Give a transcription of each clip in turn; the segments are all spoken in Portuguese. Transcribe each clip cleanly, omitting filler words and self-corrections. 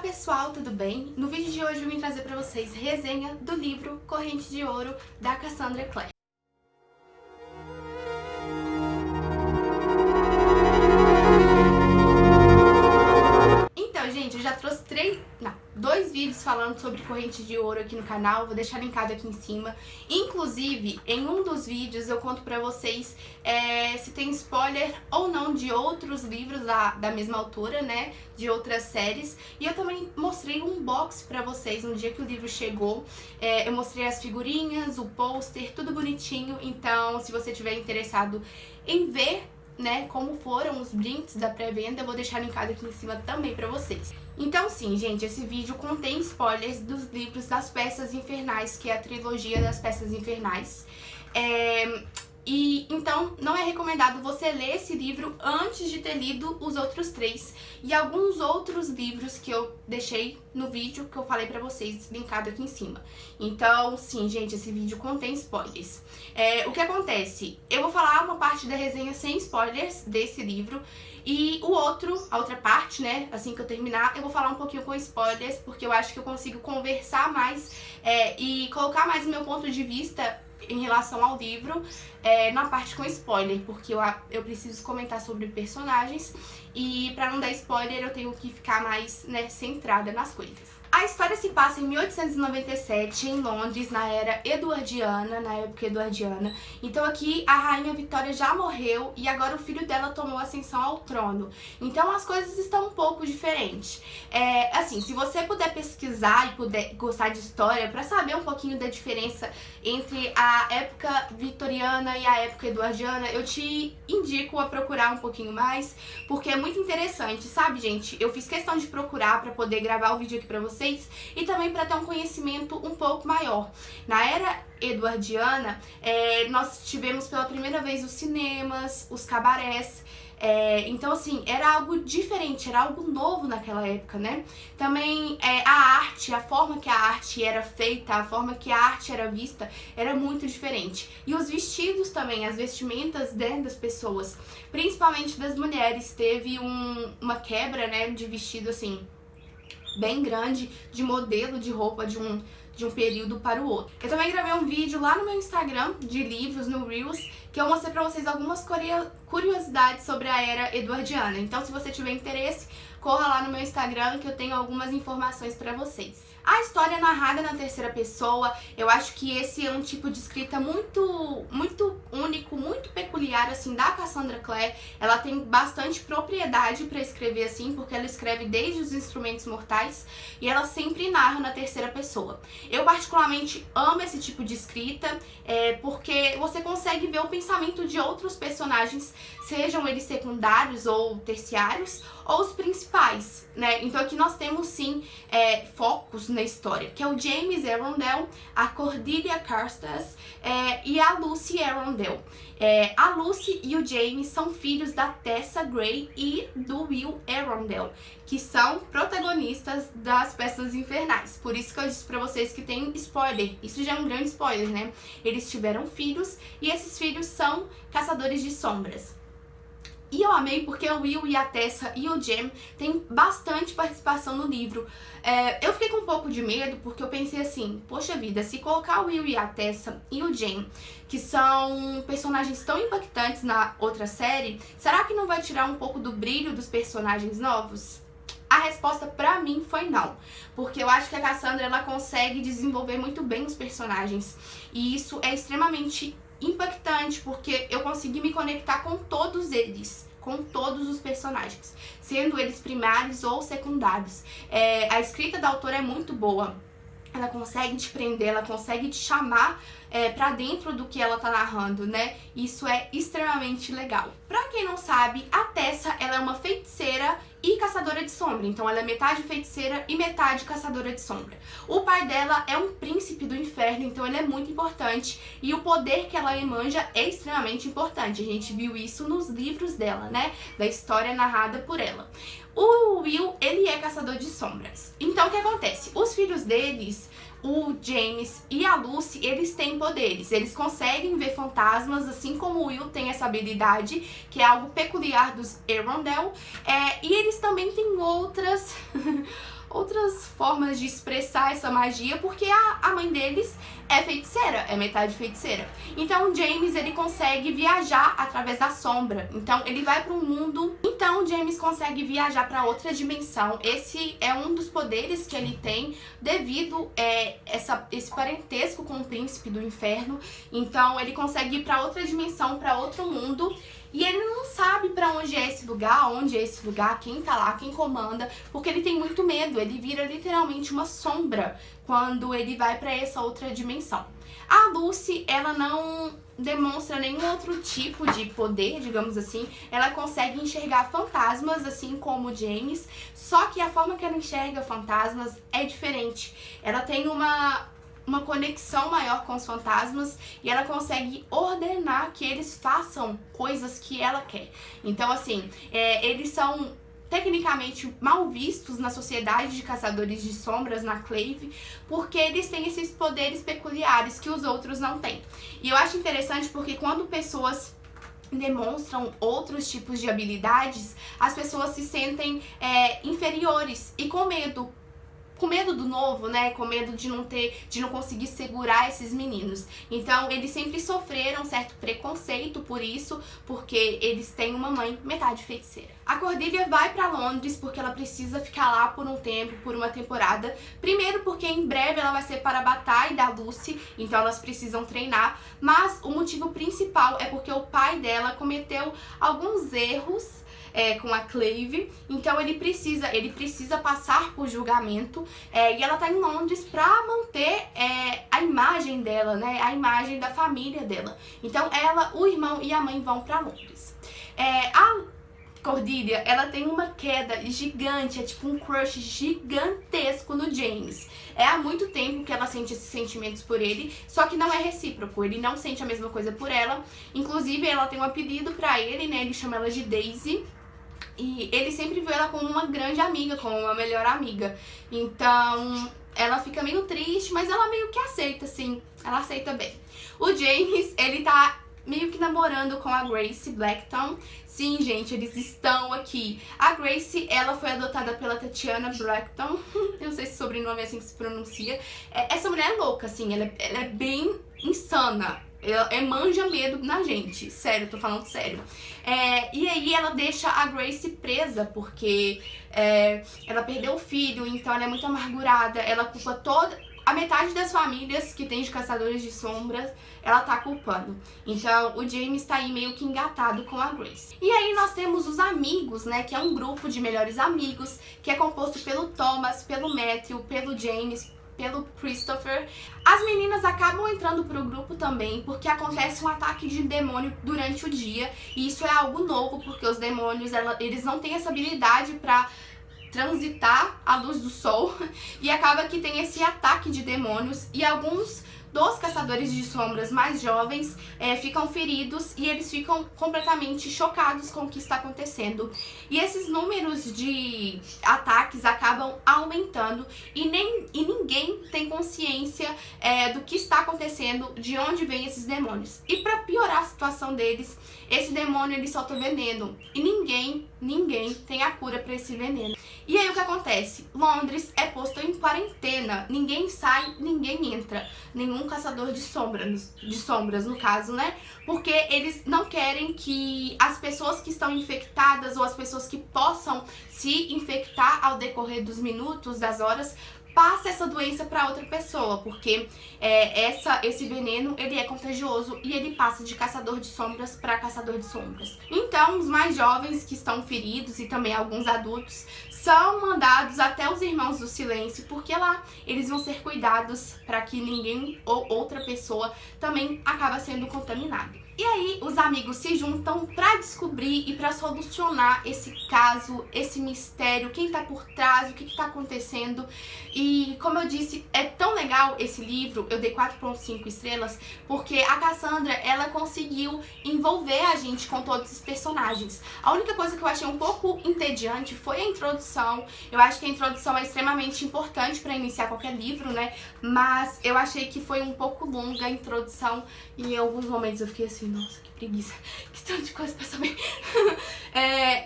pessoal, tudo bem? No vídeo de hoje eu vim trazer para vocês resenha do livro Corrente de Ouro, da Cassandra Clare. Então, gente, eu já trouxe dois vídeos falando sobre Corrente de Ouro aqui no canal, vou deixar linkado aqui em cima. Inclusive, em um dos vídeos eu conto pra vocês se tem spoiler ou não de outros livros da mesma autora, né, de outras séries. E eu também mostrei um box pra vocês no dia que o livro chegou. Eu mostrei as figurinhas, o pôster, tudo bonitinho. Então, se você tiver interessado em ver, né, como foram os brindes da pré-venda, eu vou deixar linkado aqui em cima também pra vocês. Então sim, gente, esse vídeo contém spoilers dos livros das Peças Infernais, que é a trilogia das Peças Infernais. Então não é recomendado você ler esse livro antes de ter lido os outros três e alguns outros livros que eu deixei no vídeo que eu falei pra vocês, linkado aqui em cima. Então sim, gente, esse vídeo contém spoilers. O que acontece? Eu vou falar uma parte da resenha sem spoilers desse livro e a outra parte, né, assim que eu terminar, eu vou falar um pouquinho com spoilers, porque eu acho que eu consigo conversar mais e colocar mais o meu ponto de vista em relação ao livro na parte com spoiler, porque eu preciso comentar sobre personagens e pra não dar spoiler eu tenho que ficar mais, né, centrada nas coisas. A história se passa em 1897, em Londres, na era eduardiana, na época eduardiana. Então aqui a rainha Vitória já morreu e agora o filho dela tomou ascensão ao trono. Então as coisas estão um pouco diferentes. Assim, se você puder pesquisar e puder gostar de história, pra saber um pouquinho da diferença entre a época vitoriana e a época eduardiana, eu te indico a procurar um pouquinho mais, porque é muito interessante, sabe, gente? Eu fiz questão de procurar pra poder gravar o vídeo aqui pra vocês e também para ter um conhecimento um pouco maior. Na era eduardiana, nós tivemos pela primeira vez os cinemas, os cabarés. Então, assim, era algo diferente, era algo novo naquela época, né? Também a arte, a forma que a arte era feita, a forma que a arte era vista, era muito diferente. E os vestidos também, as vestimentas, né, das pessoas, principalmente das mulheres, teve uma quebra, né, de vestido, assim, bem grande, de modelo de roupa de um período para o outro. Eu também gravei um vídeo lá no meu Instagram de livros, no Reels, que eu mostrei pra vocês algumas curiosidades sobre a era eduardiana. Então, se você tiver interesse, corra lá no meu Instagram que eu tenho algumas informações pra vocês. A história é narrada na terceira pessoa. Eu acho que esse é um tipo de escrita muito único, muito peculiar, assim, da Cassandra Clare. Ela tem bastante propriedade pra escrever assim, porque ela escreve desde os Instrumentos Mortais e ela sempre narra na terceira pessoa. Eu particularmente amo esse tipo de escrita, porque você consegue ver o pensamento de outros personagens, sejam eles secundários ou terciários, ou os principais, né? Então aqui nós temos sim focos na história, que é o James Arundel, a Cordelia Carstairs e a Lucy Arundel. A Lucy e o James são filhos da Tessa Gray e do Will Arundel, que são protagonistas das Peças Infernais. Por isso que eu disse pra vocês que tem spoiler. Isso já é um grande spoiler, né? Eles tiveram filhos e esses filhos são caçadores de sombras. E eu amei porque o Will e a Tessa e o Jem têm bastante participação no livro. Eu fiquei com um pouco de medo porque eu pensei assim, poxa vida, se colocar o Will e a Tessa e o Jem, que são personagens tão impactantes na outra série, será que não vai tirar um pouco do brilho dos personagens novos? A resposta pra mim foi não, porque eu acho que a Cassandra ela consegue desenvolver muito bem os personagens e isso é extremamente impactante, porque eu consegui me conectar com todos eles, com todos os personagens, sendo eles primários ou secundários. A escrita da autora é muito boa, ela consegue te prender, ela consegue te chamar pra dentro do que ela tá narrando, né? Isso é extremamente legal. Pra quem não sabe, a Tessa, ela é uma feiticeira e caçadora de sombra. Então ela é metade feiticeira e metade caçadora de sombra. O pai dela é um príncipe do inferno, então ele é muito importante. E o poder que ela emanja é extremamente importante. A gente viu isso nos livros dela, né? Da história narrada por ela. O Will, ele é caçador de sombras. Então o que acontece? Os filhos deles, o James e a Lucy, eles têm poderes. Eles conseguem ver fantasmas, assim como o Will tem essa habilidade, que é algo peculiar dos Arundel. E eles também têm outras formas de expressar essa magia, porque a mãe deles é feiticeira, é metade feiticeira. Então o James, ele consegue viajar através da sombra. Então ele vai para um mundo. Então o James consegue viajar para outra dimensão. Esse é um dos poderes que ele tem devido esse parentesco com o príncipe do inferno. Então ele consegue ir para outra dimensão, para outro mundo. E ele não sabe pra onde é esse lugar, quem tá lá, quem comanda, porque ele tem muito medo. Ele vira literalmente uma sombra quando ele vai pra essa outra dimensão. A Lucy, ela não demonstra nenhum outro tipo de poder, digamos assim. Ela consegue enxergar fantasmas, assim como o James, só que a forma que ela enxerga fantasmas é diferente. Ela tem uma conexão maior com os fantasmas e ela consegue ordenar que eles façam coisas que ela quer. Então, assim, eles são tecnicamente mal vistos na sociedade de caçadores de sombras, na Clave, porque eles têm esses poderes peculiares que os outros não têm. E eu acho interessante porque quando pessoas demonstram outros tipos de habilidades, as pessoas se sentem inferiores e com medo. Com medo do novo, né? Com medo de não conseguir segurar esses meninos. Então, eles sempre sofreram certo preconceito por isso, porque eles têm uma mãe metade feiticeira. A Cordelia vai pra Londres porque ela precisa ficar lá por um tempo, por uma temporada. Primeiro porque em breve ela vai ser para a Bataille da Lucy, então elas precisam treinar. Mas o motivo principal é porque o pai dela cometeu alguns erros com a Clave, então ele precisa passar por julgamento, e ela tá em Londres pra manter a imagem dela, né, a imagem da família dela. Então ela, o irmão e a mãe vão pra Londres. A Cordelia, ela tem uma queda gigante, é tipo um crush gigantesco no James. Há muito tempo que ela sente esses sentimentos por ele, só que não é recíproco, ele não sente a mesma coisa por ela. Inclusive, ela tem um apelido pra ele, né, ele chama ela de Daisy. E ele sempre viu ela como uma grande amiga, como uma melhor amiga. Então, ela fica meio triste, mas ela meio que aceita, assim. Ela aceita bem. O James, ele tá meio que namorando com a Grace Blackton. Sim, gente, eles estão aqui. A Grace, ela foi adotada pela Tatiana Blackton. Eu não sei se o sobrenome é assim que se pronuncia. Essa mulher é louca, assim, ela é bem insana. Manja medo na gente, sério, tô falando sério. E aí ela deixa a Grace presa, porque ela perdeu o filho, então ela é muito amargurada, ela culpa a metade das famílias que tem de caçadores de sombras, ela tá culpando. Então o James tá aí meio que engatado com a Grace. E aí nós temos os amigos, né, que é um grupo de melhores amigos, que é composto pelo Thomas, pelo Matthew, pelo James, pelo Christopher. As meninas acabam entrando pro grupo também porque acontece um ataque de demônio durante o dia, e isso é algo novo porque os demônios, eles não têm essa habilidade pra transitar a luz do sol, e acaba que tem esse ataque de demônios, e alguns dos caçadores de sombras mais jovens ficam feridos e eles ficam completamente chocados com o que está acontecendo. E esses números de ataques acabam aumentando e ninguém tem consciência do que está acontecendo, de onde vêm esses demônios. E para piorar a situação deles, esse demônio ele solta veneno e ninguém tem a cura para esse veneno. E aí o que acontece? Londres é posto em quarentena, ninguém sai, ninguém entra, nenhum caçador de sombras no caso, né? Porque eles não querem que as pessoas que estão infectadas ou as pessoas que possam se infectar ao decorrer dos minutos, das horas, passa essa doença para outra pessoa, porque esse veneno ele é contagioso e ele passa de caçador de sombras para caçador de sombras. Então, os mais jovens que estão feridos e também alguns adultos são mandados até os Irmãos do Silêncio, porque lá eles vão ser cuidados para que ninguém ou outra pessoa também acaba sendo contaminado. E aí os amigos se juntam pra descobrir e pra solucionar esse caso, esse mistério, quem tá por trás, o que tá acontecendo. E como eu disse, é tão legal esse livro, eu dei 4.5 estrelas, porque a Cassandra, ela conseguiu envolver a gente com todos os personagens. A única coisa que eu achei um pouco entediante foi a introdução. Eu acho que a introdução é extremamente importante pra iniciar qualquer livro, né? Mas eu achei que foi um pouco longa a introdução e em alguns momentos eu fiquei assim, nossa, que preguiça, que tanto de coisa pra saber.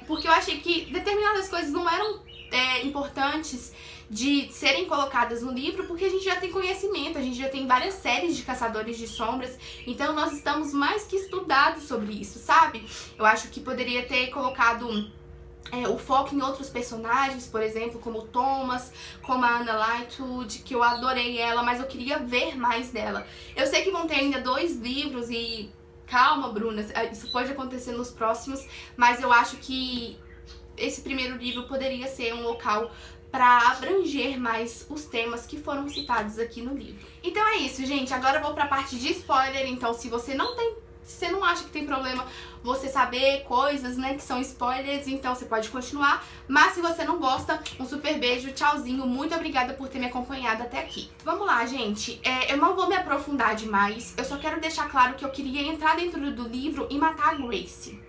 Porque eu achei que determinadas coisas não eram importantes de serem colocadas no livro, porque a gente já tem conhecimento, a gente já tem várias séries de Caçadores de Sombras, então nós estamos mais que estudados sobre isso, sabe? Eu acho que poderia ter colocado o foco em outros personagens, por exemplo, como o Thomas, como a Anna Lightwood, que eu adorei ela, mas eu queria ver mais dela. Eu sei que vão ter ainda 2 livros e... Calma, Bruna, isso pode acontecer nos próximos, mas eu acho que esse primeiro livro poderia ser um local para abranger mais os temas que foram citados aqui no livro. Então é isso, gente. Agora eu vou para a parte de spoiler. Então, se você não acha que tem problema você saber coisas, né, que são spoilers, então você pode continuar. Mas se você não gosta, um super beijo, tchauzinho, muito obrigada por ter me acompanhado até aqui. Vamos lá, gente. Eu não vou me aprofundar demais, eu só quero deixar claro que eu queria entrar dentro do livro e matar a Grace.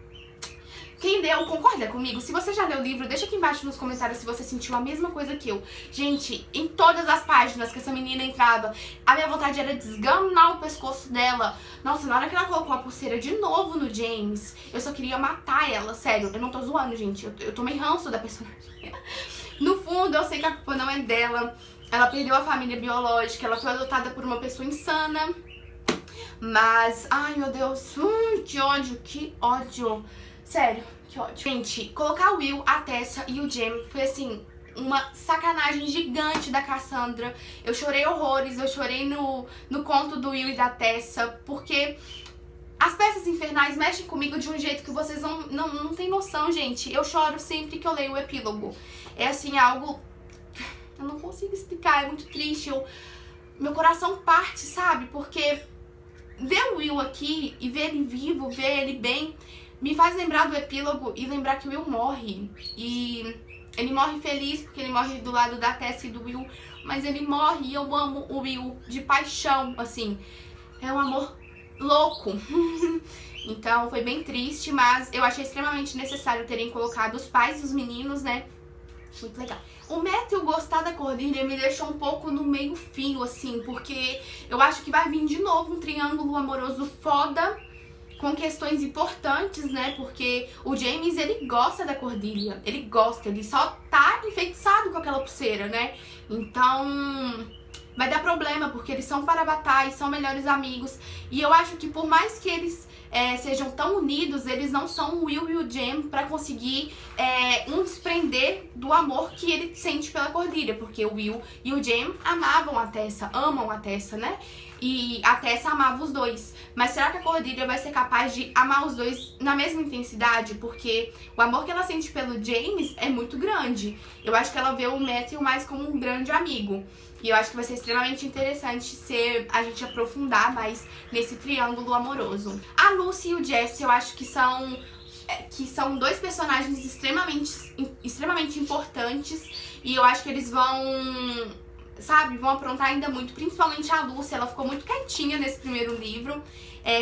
Quem leu, concorda comigo? Se você já leu o livro, deixa aqui embaixo nos comentários se você sentiu a mesma coisa que eu. Gente, em todas as páginas que essa menina entrava, a minha vontade era desganar o pescoço dela. Nossa, na hora que ela colocou a pulseira de novo no James, eu só queria matar ela, sério. Eu não tô zoando, gente, eu tomei ranço da personagem. No fundo, eu sei que a culpa não é dela. Ela perdeu a família biológica, ela foi adotada por uma pessoa insana. Mas, ai meu Deus, que ódio, que ódio. Sério, que ódio. Gente, colocar o Will, a Tessa e o Jem foi assim, uma sacanagem gigante da Cassandra. Eu chorei horrores, eu chorei no conto do Will e da Tessa, porque as peças infernais mexem comigo de um jeito que vocês não têm noção, gente. Eu choro sempre que eu leio o epílogo. É assim, algo... eu não consigo explicar, é muito triste. Meu coração parte, sabe? Porque ver o Will aqui e ver ele vivo, ver ele bem... me faz lembrar do epílogo e lembrar que o Will morre. E ele morre feliz porque ele morre do lado da Tessa e do Will. Mas ele morre e eu amo o Will de paixão, assim. É um amor louco. Então foi bem triste, mas eu achei extremamente necessário terem colocado os pais dos meninos, né? Muito legal. O Matthew gostar da Cordelia me deixou um pouco no meio fio, assim. Porque eu acho que vai vir de novo um triângulo amoroso foda, com questões importantes, né, porque o James, ele gosta da Cordelia, ele gosta, ele só tá enfeitiçado com aquela pulseira, né, então vai dar problema, porque eles são parabatais, são melhores amigos, e eu acho que por mais que eles sejam tão unidos, eles não são o Will e o Jem pra conseguir um desprender do amor que ele sente pela Cordelia, porque o Will e o Jem amavam a Tessa, amam a Tessa, né? E a Tessa amava os dois. Mas será que a Cordelia vai ser capaz de amar os dois na mesma intensidade? Porque o amor que ela sente pelo James é muito grande. Eu acho que ela vê o Matthew mais como um grande amigo. E eu acho que vai ser extremamente interessante a gente aprofundar mais nesse triângulo amoroso. A Lucy e o Jesse, eu acho que são 2 personagens extremamente importantes. E eu acho que eles vão aprontar ainda muito, principalmente a Lucy. Ela ficou muito quietinha nesse primeiro livro,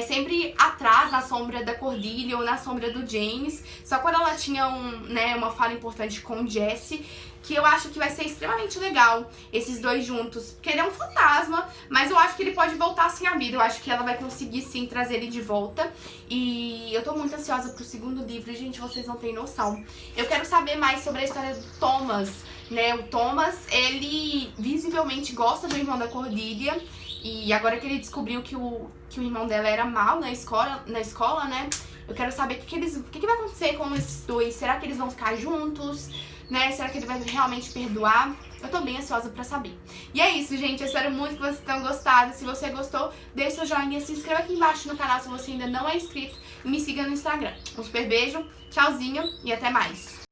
sempre atrás, na sombra da Cordelia ou na sombra do James, só quando ela tinha uma fala importante com o Jesse, que eu acho que vai ser extremamente legal esses 2 juntos, porque ele é um fantasma, mas eu acho que ele pode voltar assim à vida. Eu acho que ela vai conseguir sim trazer ele de volta, e eu tô muito ansiosa pro segundo livro, gente, vocês não têm noção. Eu quero saber mais sobre a história do Thomas, né? O Thomas, ele visivelmente gosta do irmão da Cordelia, e agora que ele descobriu que o irmão dela era mau na escola, né? Eu quero saber o que vai acontecer com esses 2. Será que eles vão ficar juntos, né? Será que ele vai realmente perdoar? Eu tô bem ansiosa pra saber. E é isso, gente. Eu espero muito que vocês tenham gostado. Se você gostou, deixa seu joinha, se inscreva aqui embaixo no canal se você ainda não é inscrito e me siga no Instagram. Um super beijo, tchauzinho e até mais.